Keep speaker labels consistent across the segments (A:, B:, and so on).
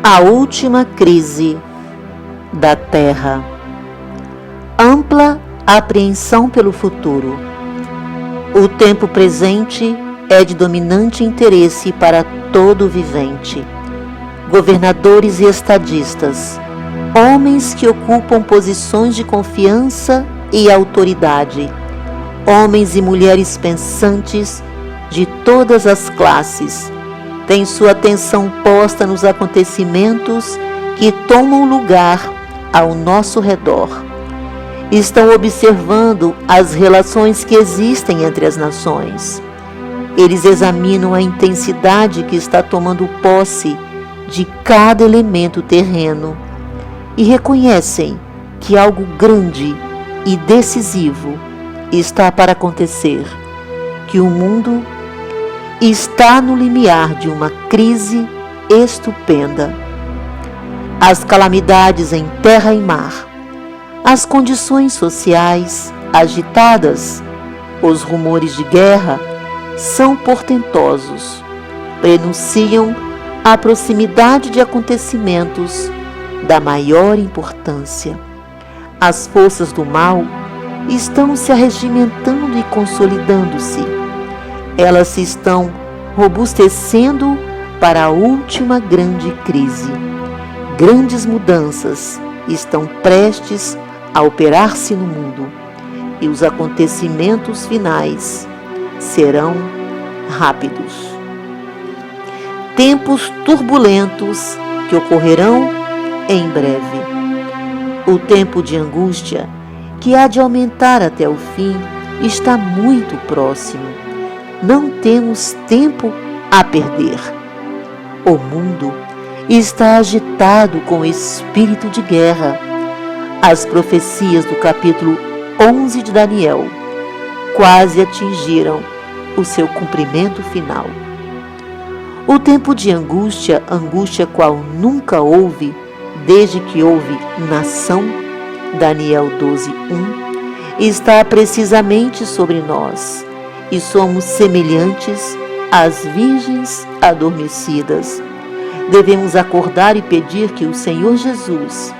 A: A última crise da Terra. Ampla apreensão pelo futuro. O tempo presente é de dominante interesse para todo vivente. Governadores e estadistas, homens que ocupam posições de confiança e autoridade, homens e mulheres pensantes de todas as classes, têm sua atenção posta nos acontecimentos que tomam lugar ao nosso redor. Estão observando as relações que existem entre as nações. Eles examinam a intensidade que está tomando posse de cada elemento terreno e reconhecem que algo grande e decisivo está para acontecer, que o mundo está no limiar de uma crise estupenda. As calamidades em terra e mar, as condições sociais agitadas, os rumores de guerra são portentosos, prenunciam a proximidade de acontecimentos da maior importância. As forças do mal estão se arregimentando e consolidando-se. Elas se estão robustecendo para a última grande crise. Grandes mudanças estão prestes a operar-se no mundo e os acontecimentos finais serão rápidos. Tempos turbulentos que ocorrerão em breve. O tempo de angústia, que há de aumentar até o fim, está muito próximo. Não temos tempo a perder. O mundo está agitado com espírito de guerra. As profecias do capítulo 11 de Daniel quase atingiram o seu cumprimento final. O tempo de angústia, angústia qual nunca houve, desde que houve nação, Daniel 12:1, está precisamente sobre nós, e somos semelhantes às virgens adormecidas. Devemos acordar e pedir que o Senhor Jesus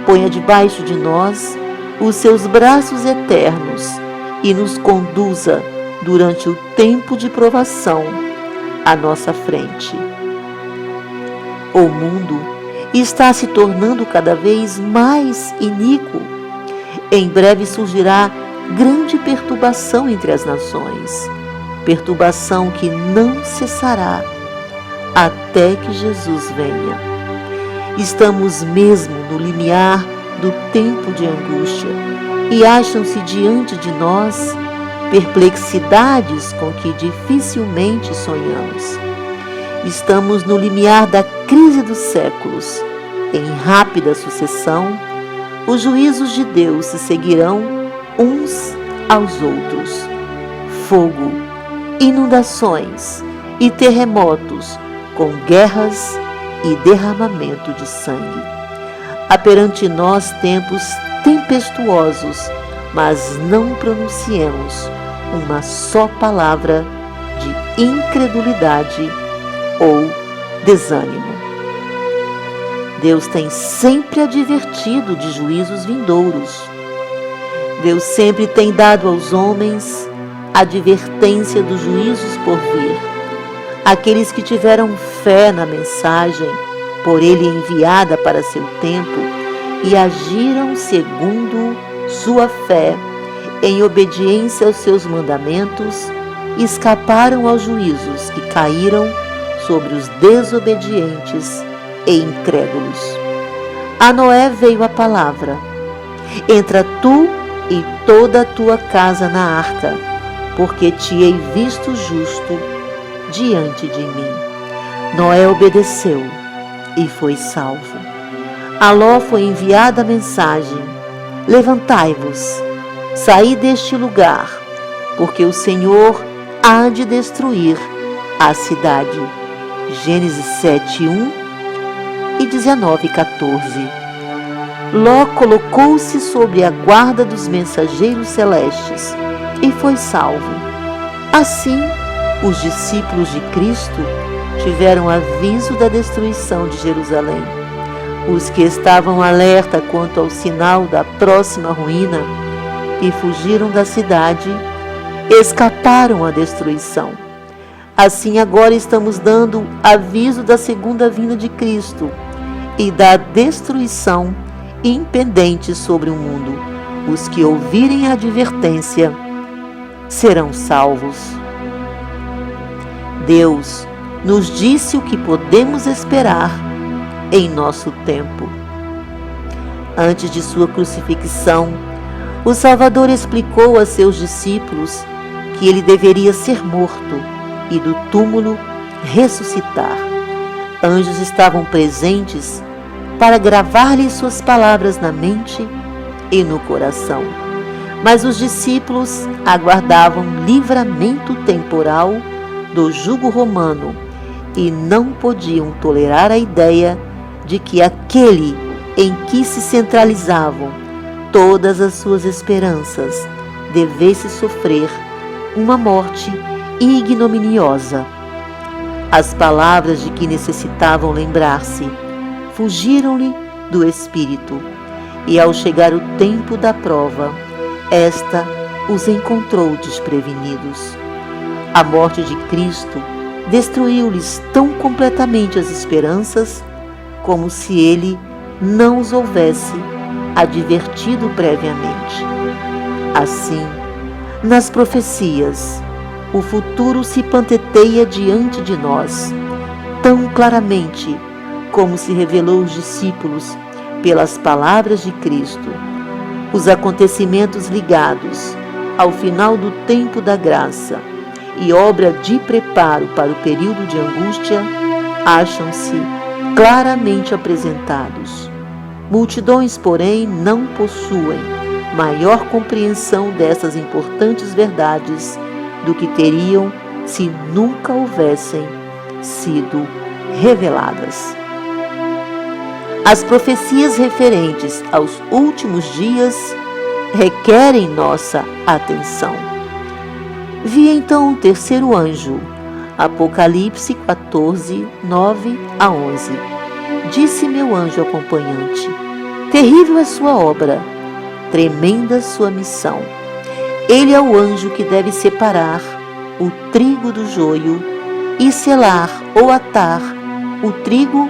A: ponha debaixo de nós os seus braços eternos e nos conduza durante o tempo de provação à nossa frente. O mundo está se tornando cada vez mais iníquo. Em breve surgirá grande perturbação entre as nações, perturbação que não cessará até que Jesus venha. Estamos mesmo no limiar do tempo de angústia e acham-se diante de nós perplexidades com que dificilmente sonhamos. Estamos no limiar da crise dos séculos. Em rápida sucessão, os juízos de Deus se seguirão uns aos outros. Fogo, inundações e terremotos, com guerras e derramamento de sangue. Há perante nós tempos tempestuosos, mas não pronunciemos uma só palavra de incredulidade ou desânimo. Deus tem sempre advertido de juízos vindouros. Deus sempre tem dado aos homens advertência dos juízos por vir. Aqueles que tiveram fé na mensagem por Ele enviada para seu tempo e agiram segundo sua fé, em obediência aos seus mandamentos, escaparam aos juízos que caíram sobre os desobedientes e incrédulos. A Noé veio a palavra: entra tu e toda a tua casa na arca, porque te hei visto justo diante de mim. Noé obedeceu e foi salvo. A Ló foi enviada a mensagem: levantai-vos, saí deste lugar, porque o Senhor há de destruir a cidade. Gênesis 7:1 e 19:14. Ló colocou-se sobre a guarda dos mensageiros celestes e foi salvo. Assim, os discípulos de Cristo tiveram aviso da destruição de Jerusalém. Os que estavam alerta quanto ao sinal da próxima ruína e fugiram da cidade, escaparam à destruição. Assim agora estamos dando aviso da segunda vinda de Cristo e da destruição impendente sobre o mundo. Os que ouvirem a advertência serão salvos. Deus nos disse o que podemos esperar em nosso tempo. Antes de sua crucifixão, o Salvador explicou a seus discípulos que ele deveria ser morto e do túmulo ressuscitar. Anjos estavam presentes para gravar-lhe suas palavras na mente e no coração. Mas os discípulos aguardavam livramento temporal do jugo romano e não podiam tolerar a ideia de que aquele em que se centralizavam todas as suas esperanças devesse sofrer uma morte ignominiosa. As palavras de que necessitavam lembrar-se fugiram-lhe do espírito, e ao chegar o tempo da prova, esta os encontrou desprevenidos. A morte de Cristo destruiu-lhes tão completamente as esperanças como se ele não os houvesse advertido previamente. Assim, nas profecias, o futuro se panteteia diante de nós, tão claramente como se revelou aos discípulos pelas palavras de Cristo. Os acontecimentos ligados ao final do tempo da graça e obra de preparo para o período de angústia acham-se claramente apresentados. Multidões, porém, não possuem maior compreensão dessas importantes verdades do que teriam se nunca houvessem sido reveladas. As profecias referentes aos últimos dias requerem nossa atenção. Vi então o terceiro anjo, Apocalipse 14, 9 a 11. Disse meu anjo acompanhante: terrível é sua obra, tremenda sua missão. Ele é o anjo que deve separar o trigo do joio e selar ou atar o trigo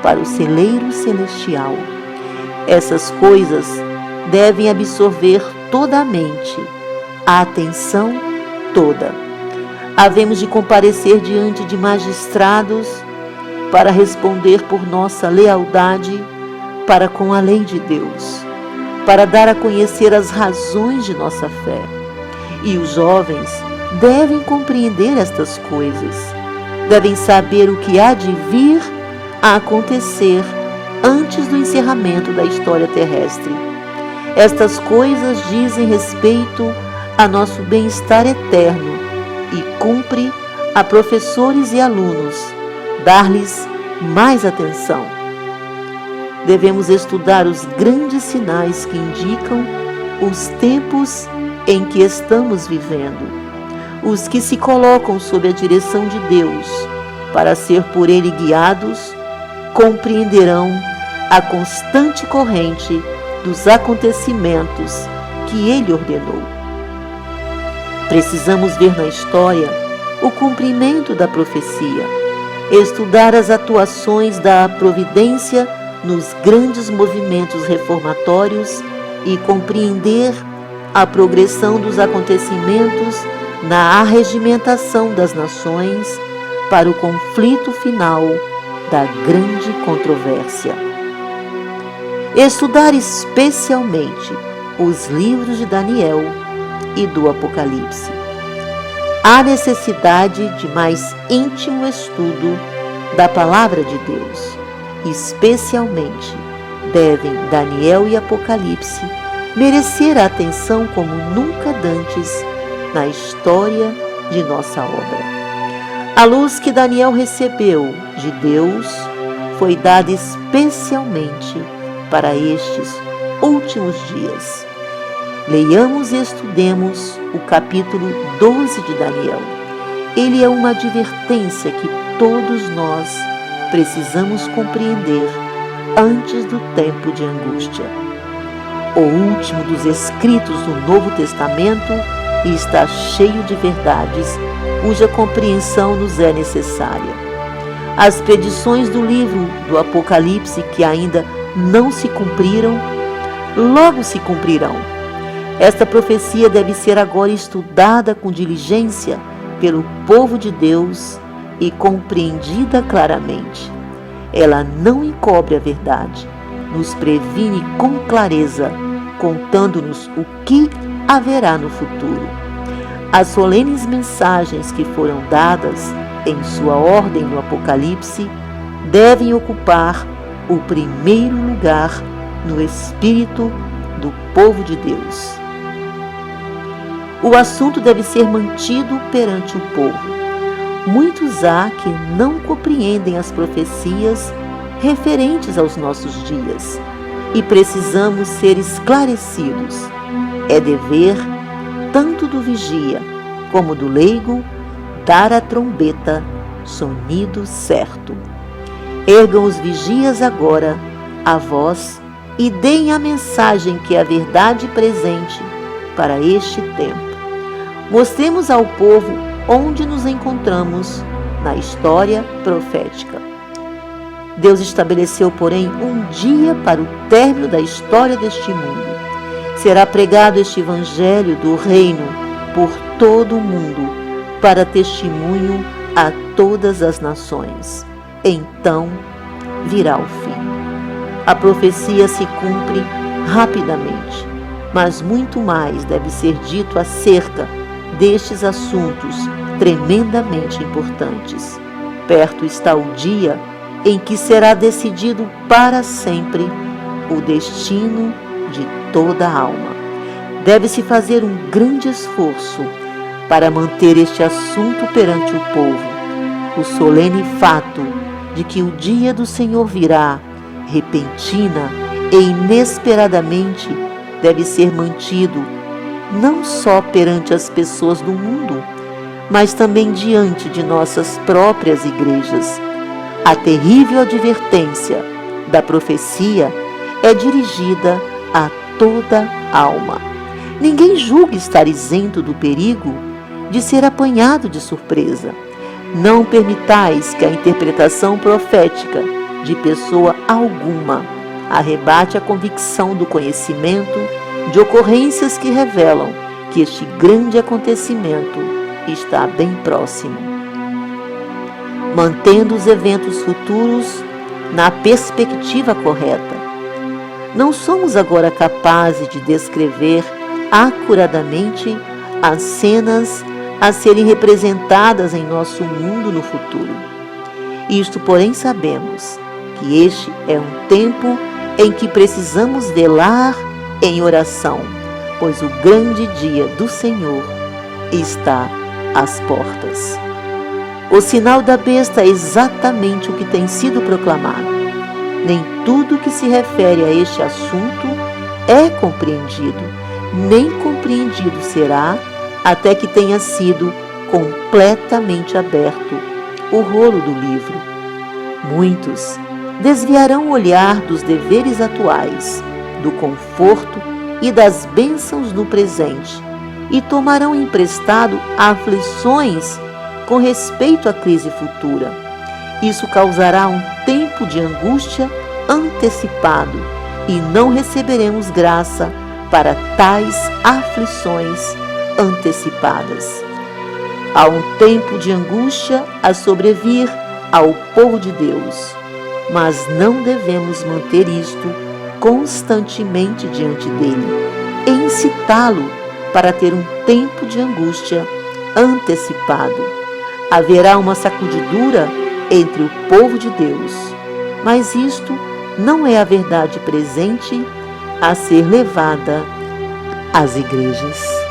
A: para o celeiro celestial. Essas coisas devem absorver toda a mente, a atenção toda. Havemos de comparecer diante de magistrados para responder por nossa lealdade para com a lei de Deus, para dar a conhecer as razões de nossa fé. E os jovens devem compreender estas coisas, devem saber o que há de vir a acontecer antes do encerramento da história terrestre. Estas coisas dizem respeito a nosso bem-estar eterno e cumpre a professores e alunos dar-lhes mais atenção. Devemos estudar os grandes sinais que indicam os tempos em que estamos vivendo. Os que se colocam sob a direção de Deus para ser por Ele guiados compreenderão a constante corrente dos acontecimentos que Ele ordenou. Precisamos ver na história o cumprimento da profecia, estudar as atuações da providência nos grandes movimentos reformatórios e compreender a progressão dos acontecimentos na arregimentação das nações para o conflito final da grande controvérsia. Estudar especialmente os livros de Daniel e do Apocalipse. Há necessidade de mais íntimo estudo da Palavra de Deus. Especialmente devem Daniel e Apocalipse merecer a atenção como nunca dantes na história de nossa obra. A luz que Daniel recebeu de Deus foi dada especialmente para estes últimos dias. Leiamos e estudemos o capítulo 12 de Daniel. Ele é uma advertência que todos nós precisamos compreender antes do tempo de angústia. O último dos escritos do Novo Testamento está cheio de verdades cuja compreensão nos é necessária. As predições do livro do Apocalipse que ainda não se cumpriram, logo se cumprirão. Esta profecia deve ser agora estudada com diligência pelo povo de Deus e compreendida claramente. Ela não encobre a verdade, nos previne com clareza, contando-nos o que haverá no futuro. As solenes mensagens que foram dadas em sua ordem no Apocalipse devem ocupar o primeiro lugar no espírito do povo de Deus. O assunto deve ser mantido perante o povo. Muitos há que não compreendem as profecias referentes aos nossos dias e precisamos ser esclarecidos. É dever tanto do vigia como do leigo dar a trombeta sonido certo. Ergam os vigias agora a voz e deem a mensagem que é a verdade presente para este tempo. Mostremos ao povo onde nos encontramos na história profética. Deus estabeleceu, porém, um dia para o término da história deste mundo. Será pregado este evangelho do reino por todo o mundo, para testemunho a todas as nações. Então virá o fim. A profecia se cumpre rapidamente, mas muito mais deve ser dito acerca destes assuntos tremendamente importantes. Perto está o dia em que será decidido para sempre o destino de toda a alma. Deve-se fazer um grande esforço para manter este assunto perante o povo. O solene fato de que o dia do Senhor virá, repentina e inesperadamente, deve ser mantido não só perante as pessoas do mundo, mas também diante de nossas próprias igrejas. A terrível advertência da profecia é dirigida a toda alma. Ninguém julgue estar isento do perigo de ser apanhado de surpresa. Não permitais que a interpretação profética de pessoa alguma arrebate a convicção do conhecimento de ocorrências que revelam que este grande acontecimento está bem próximo. Mantendo os eventos futuros na perspectiva correta, não somos agora capazes de descrever acuradamente as cenas a serem representadas em nosso mundo no futuro. Isto, porém, sabemos que este é um tempo em que precisamos velar em oração, pois o grande dia do Senhor está às portas. O sinal da besta é exatamente o que tem sido proclamado. Nem tudo que se refere a este assunto é compreendido, nem compreendido será até que tenha sido completamente aberto o rolo do livro. Muitos desviarão o olhar dos deveres atuais, do conforto e das bênçãos do presente e tomarão emprestado aflições com respeito à crise futura. Isso causará um tempo de angústia antecipado e não receberemos graça para tais aflições antecipadas. Há um tempo de angústia a sobrevir ao povo de Deus, mas não devemos manter isto constantemente diante dele e incitá-lo para ter um tempo de angústia antecipado. Haverá uma sacudidura entre o povo de Deus, mas isto não é a verdade presente a ser levada às igrejas.